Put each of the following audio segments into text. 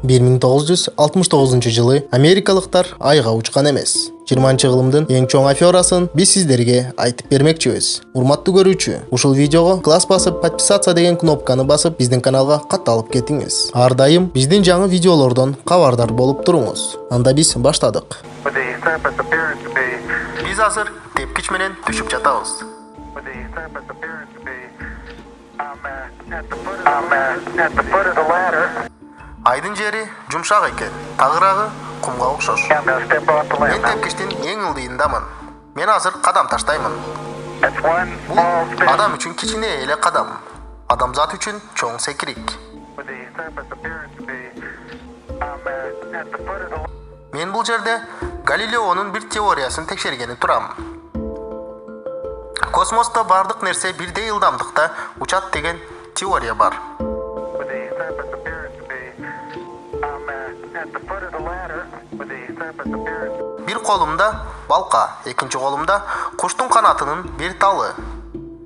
1969-жылы америкалыктар айга учкан эмес. 20-кылымдын эң чоң аферасын биз сиздерге айтып бермекчибиз. Урматтуу көрүүчү, ушул видеого класс басып, подписаться деген кнопканы басып, биздин каналга катталып кетиңиз. Ар дайым биздин жаңы видеолордон кабардар болуп туруңуз. Анда биз баштадык. Биз азыр тепкич менен түшүп жатабыз. Айдын жери жумшак экен, тагырагы кумга окшош. Мен тепкичтин эң ылдыйындамын. Мен азыр кадам таштаймын. Бул адам үчүн кичине эле кадам, адамзат үчүн чоң секирик. Мен бул жерде Галилеонун бир теориясын текшергени турам. Космосто бардык нерсе бирдей ылдамдыкта учат деген теория бар. Бир колумда балка, экинчи колумда куштун канатынын бир талы.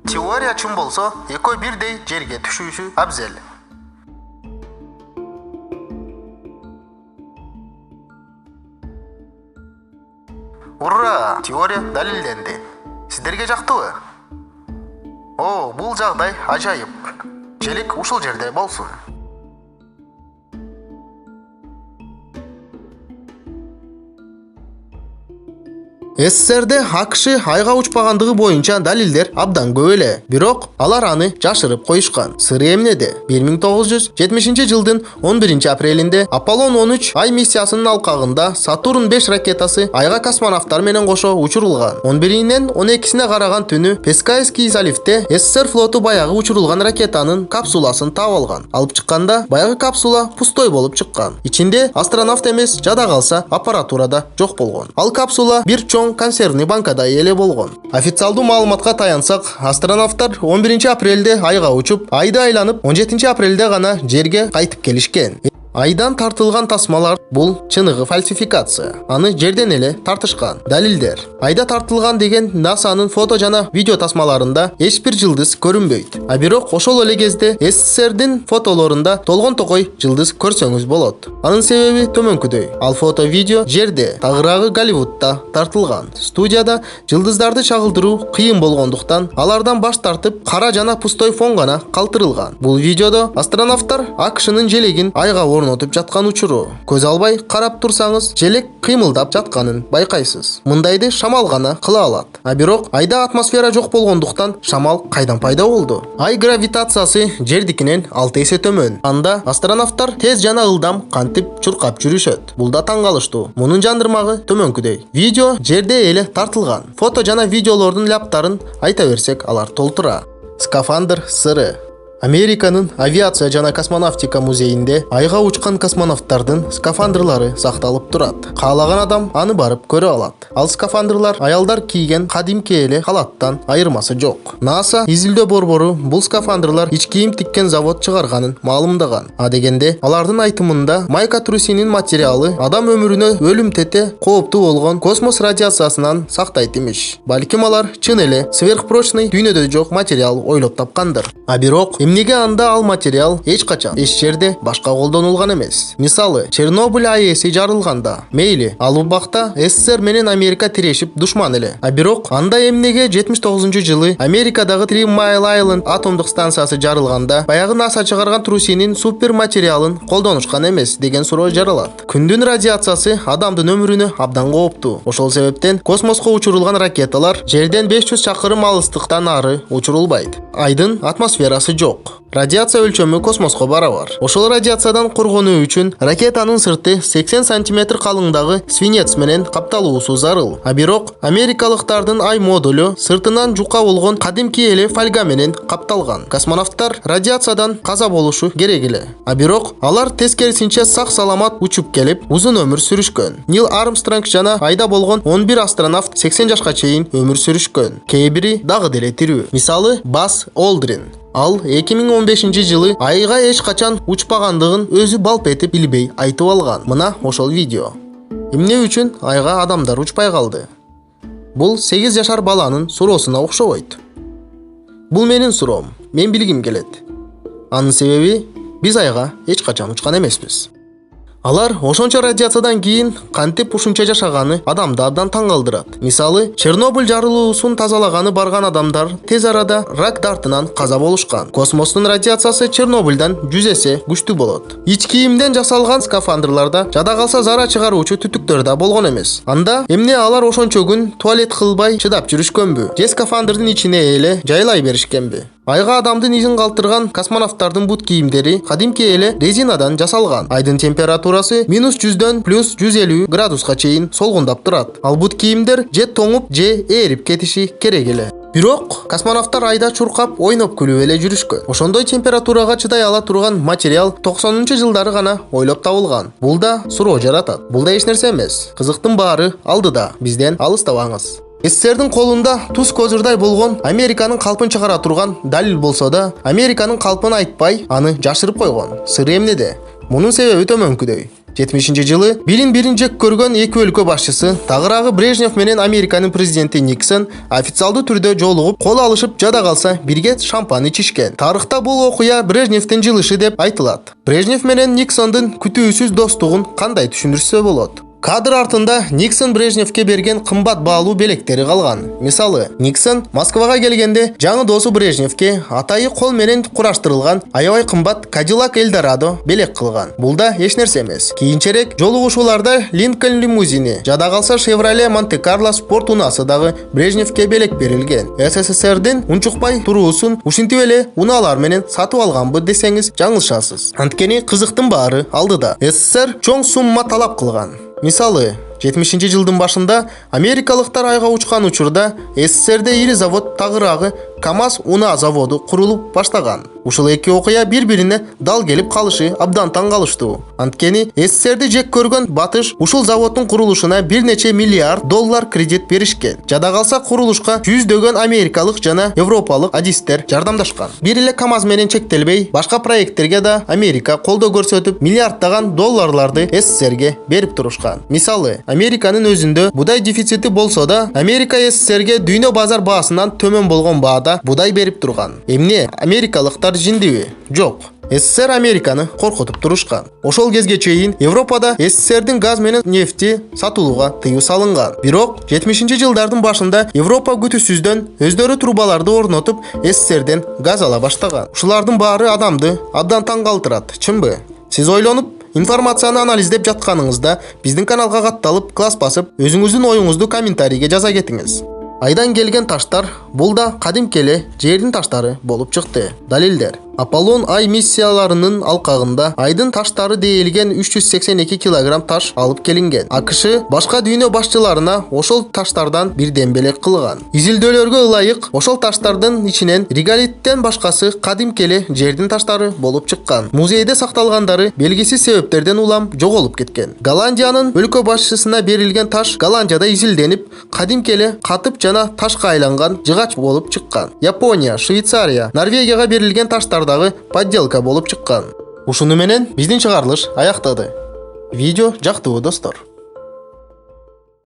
Теория чын болсо, экөө бирдей жерге түшүүсү абзел. Ура! Теория далилденди. Сиздерге жактыбы? О, бул жагдай ажайып. Желик ушул жерде болсун. СССРде АКШ айга учпагандыгы боюнча далилдер абдан көп эле. Бирок алар аны жашырып коюшкан. Сыры эмнеде? 1970-жылдын 11-апрелинде Аполлон 13 ай миссиясынын алкагында Сатурн 5 ракетасы айга космонавттар менен кошо учурулган. 11-нен 12-сине караган түнү Пескайский заливте СССР флоту баягы учурулган ракетанын капсуласын таап алган. Алып чыкканда баягы капсула пустой болуп чыккан. Ичинде астронавт эмес, жада калса аппаратурада жок болгон. Ал капсула бир чоң консервный банкада эле болгон. Официалдуу маалыматка таянсак, астронавттар 11-апрелде айга учуп, айды айланып, 17-апрелде гана жерге кайтып келишкен. Айдан тартылган тасмалар бул чыныгы фальсификация. Аны жерден эле тартышкан. Далилдер. Айда тартылган деген НАСАнын фото жана видео тасмаларында эч бир жылдыз көрүнбөйт. А бирок ошол эле кезде СССРдин фотолорунда толгон токой жылдыз көрсөңүз болот. Анын себеби төмөнкүдөй. Ал фото видео жерде, тагыраагы Голливудда тартылган. Студияда жылдыздарды чагылдыруу кыйын болгондуктан алардан баш тартып, кара жана пустой фон гана калтырылган. Бул видеодо астронавттар АКШнын желегин айга орнотуп жаткан учуру. Көз албай карап турсаңыз, желек кыймылдап жатканын байкайсыз. Мындайды шамал гана кыла алат. А бирок айда атмосфера жок болгондуктан шамал кайдан пайда болду? Ай гравитациясы жердикинен 6 эсе төмөн. Анда астронавттар тез жана ылдам кантип чуркап жүрүшөт. Бул да таң калыштуу. Мунун жандырмагы төмөнкүдөй. Видео жерде эле тартылган. Фото жана видеолордун ляптарын айта берсек, алар толтура. Скафандр сыры. Американын авиация жана космонавтика музейинде айга учкан космонавттардын скафандрлары сакталып турат. Каалаган адам аны барып көрө алат. Ал скафандрлар аялдар кийген кадимки эле халаттан айырмасы жок. НАСА изилдөө борбору бул скафандрлар ич кийим тиккен завод чыгарганын маалымдаган. А дегенде алардын айтымында майкотрусинин материалы адам өмүрүнө өлүм тете кооптуу болгон космос радиациясынан сактайт имиш. Балким алар чын эле сверхпрочный дүйнөдө жок материал ойлоп тапкандыр. А бирок эмнеге анда ал материал эч качан эч жерде башка колдонулган эмес? Мисалы, Чернобыль АЭСи жарылганда, мейли, ал убакта СССР менен Америка тирешип душман эле. А бирок анда эмнеге 79-жылы Америкадагы 3 Mile Island атомдук станциясы жарылганда баягы НАСА чыгарган трусинин супер материалын колдонушкан эмес деген суроо жаралат. Күндүн радиациясы адамдын өмүрүнө абдан кооптуу. Ошол себептен космоско учурулган ракеталар жерден 500 чакырым алыстыктан ары учурулбайт. Айдын атмосферасы жок. Радиация өлчөмү космоско барабар. Ошол радиациядан коргонуу үчүн ракетанын сырты 80 см калыңдагы свинец менен капталуусу зарыл. А бирок америкалыктардын ай модулу сыртынан жука болгон кадимки эле фольга менен капталган. Космонавттар радиациядан каза болушу керек эле. А бирок алар тескерисинче сак-саламат учуп келип, узун өмүр сүрүшкөн. Нил Армстронг жана айда болгон 11 астронавт 80 жашка чейин өмүр сүрүшкөн. Кээ бири дагы деле тирүү. Мисалы, Бас Олдрин. Ал 2015-жылы айга эч качан учпагандыгын өзү балп этип билбей айтып алган. Мына ошол видео. Эмне үчүн айга адамдар учпай калды? Бул 8 жашар баланын суроосуна окшобойт. Бул менин суроом. Мен билгим келет. Анын себеби биз айга эч качан учкан эмеспиз. Алар ошончо радиациядан кийин кантип ушунча жашаганы адамды абдан таң калтырат. Мисалы, Чернобыль жарылуусун тазалаганы барган адамдар тез арада рак дартынан каза болушкан. Космостун радиациясы Чернобыльдан 100 эсе күчтүү болот. Ич кийимден жасалган скафандрларда жада калса зара чыгаруучу түтүктөр да болгон эмес. Анда эмне алар ошончо күн туалет кылбай чыдап жүрүшкөнбү? Же скафандрдын ичине эле жайлай беришкенби? Айга адамдын изин калтырган космонавттардын бут кийимдери кадимки эле резинадан жасалган. Айдын температурасы -100дөн +150 градуска чейин солгундап турат. Ал бут кийимдер же тоңуп, же ээрип кетиши керек эле. Бирок космонавттар айда чуркап, ойноп күлүп эле жүрүшкөн. Ошондой температурага чыдай ала турган материал 90-жылдары гана ойлоп табылган. Бул да суроо жаратат. Бул да эч нерсе эмес. Кызыктын баары алдыда. Бизден алыстабаңыз. СССРдин колунда туз козурдай болгон Американын калпын чыгара турган далил болсо да, Американын калпын айтпай, аны жашырып койгон. Сыры эмнеде? Мунун себеби төмөнкүдөй. 70-жылы билин бирин жек көргөн эки өлкө башчысы, тагыраагы Брежнев менен Американын президенти Никсон официалдуу түрдө жолугуп, кол алышып жада калса бирге шампан ичишкен. Тарыхта бул окуя Брежневдин жылышы деп айтылат. Брежнев менен Никсондун күтүүсүз достугун кандай түшүндүрсө болот? Кадр артында Никсон Брежневке берген кымбат баалуу белектери калган. Мисалы, Никсон Москвага келгенде жаңы досу Брежневке атайы кол менен кураштырылган аябай кымбат Cadillac Eldorado белек кылган. Бул да эч нерсе эмес. Кийинчерээк жолугушууларда Lincoln лимузини, жада калса Chevrolet Monte Carlo спорт унаасы дагы Брежневке белек берилген. СССРдин унчукпай туруусун ушинтип эле унаалар менен сатып алганбы десеңиз жаңылышасыз. Анткени кызыктын баары алдыда. СССР чоң сумма талап кылган. Мисалы, 70-жылдын башында америкалыктар айга учкан учурда СССРде ири завод тагыраагы КамАЗ унаа заводу курулуп баштаган. Ушул эки окуя бири-бирине дал келип калышы абдан таң калыштуу. Анткени СССРди жек көргөн батыш ушул заводдун курулушуна бир нече миллиард доллар кредит беришкен. Жада калса курулушка жүздөгөн америкалык жана европалык адистер жардамдашкан. Бир эле КамАЗ менен чектелбей, башка проекттерге да Америка колдоо көрсөтүп, миллиарддаган долларларды СССРге берип турушкан. Мисалы, Американын өзүндө будай дефицити болсо да, Америка СССРге дүйнө базар баасынан төмөн болгон баада будай берип турган. Эмне, америкалыктар жиндиби? Жок. СССР Американы коркутуп турушкан. Ошол кезге чейин Европада СССРдин газ менен нефти сатуулуга тыюу салынган. Бирок 70-жылдардын башында Европа күтүүсүздөн өздөрү трубаларды орнотуп СССРден газ ала баштаган. Ушулардын баары адамды абдан таң калтырат, чынбы? Сиз ойлонуп, информацияны анализдеп жатканыңызда биздин каналга катталып, класс басып, өзүңүздүн оюңузду комментарийге жаза кетиңиz. Айдан келген таштар бул да кадимки эле жердин таштары болуп чыкты. Далилдер. Аполлон ай миссияларынын алкагында айдын таштары дээилген 382 килограмм таш алып келинген. АКШ башка дүйнө башчыларына ошол таштардан бирден белек кылган. Изилдөөлөргө ылайык, ошол таштардын ичинен реголиттен башкасы кадимки эле жердин таштары болуп чыккан. Музейде сакталгандары белгисиз себептерден улам жоголуп кеткен. Голландиянын өлкө башчысына берилген таш Голландияда изилденип, кадимки эле катып жана ташка айланган жыгач болуп чыккан. Япония, Швейцария, Норвегияга берилген таштар дагы подделка болуп чыккан. Ушуну менен биздин чыгарылыш аяктады. Видео жактыбы достор?